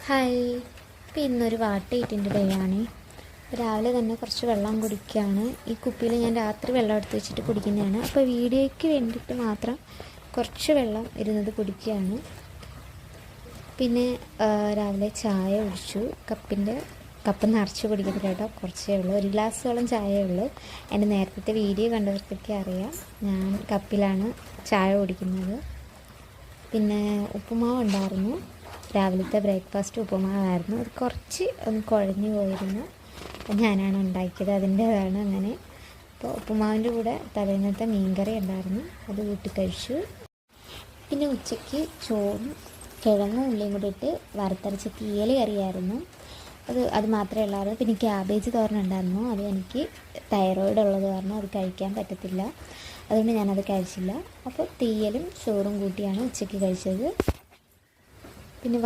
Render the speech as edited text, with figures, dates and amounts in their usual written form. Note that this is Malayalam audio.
ഹായ്. ഇപ്പോൾ ഇന്നൊരു വാട്ടയിട്ടിൻ്റെ ഡേ ആണ്. രാവിലെ തന്നെ കുറച്ച് വെള്ളം കുടിക്കുകയാണ്. ഈ കുപ്പിയിൽ ഞാൻ രാത്രി വെള്ളം എടുത്ത് വെച്ചിട്ട് കുടിക്കുന്നതാണ്. അപ്പോൾ വീഡിയോയ്ക്ക് വേണ്ടിയിട്ട് മാത്രം കുറച്ച് വെള്ളം ഇരുന്നത് കുടിക്കുകയാണ്. പിന്നെ രാവിലെ ചായ കുടിച്ചു. കപ്പ് നിറച്ച് കുടിക്കത്തില്ല കേട്ടോ, കുറച്ചേ ഉള്ളൂ. ഒരു ഗ്ലാസ്സോളം ചായയേ ഉള്ളൂ. എൻ്റെ നേരത്തെ വീഡിയോ കണ്ടവർക്കൊക്കെ അറിയാം, ഞാൻ കപ്പിലാണ് ചായ കുടിക്കുന്നത്. പിന്നെ ഉപ്പുമാവ് ഉണ്ടായിരുന്നു. രാവിലത്തെ ബ്രേക്ക്ഫാസ്റ്റ് ഉപ്പുമാവായിരുന്നു. അത് കുറച്ച് ഒന്ന് കുഴഞ്ഞു പോയിരുന്നു. ഞാനാണ് ഉണ്ടാക്കിയത്, അതിൻ്റേതാണ് അങ്ങനെ. അപ്പോൾ ഉപ്പുമാവിൻ്റെ കൂടെ തലേന്നത്തെ മീൻകറി ഉണ്ടായിരുന്നു, അത് കൂട്ടി കഴിച്ചു. പിന്നെ ഉച്ചയ്ക്ക് ചോറും കിഴങ്ങും ഉള്ളിയും കൂടി ഇട്ട് വറുത്തരച്ച തീയൽ കറിയായിരുന്നു. അത് മാത്രമേ ഉള്ളായിരുന്നു. പിന്നെ ക്യാബേജ് തോരനുണ്ടായിരുന്നു. അത് എനിക്ക് തൈറോയിഡ് ഉള്ളത് കാരണം അത് കഴിക്കാൻ പറ്റത്തില്ല, അതുകൊണ്ട് ഞാനത് കഴിച്ചില്ല. അപ്പോൾ തീയലും ചോറും കൂട്ടിയാണ് ഉച്ചയ്ക്ക് കഴിച്ചത്. പിന്നെ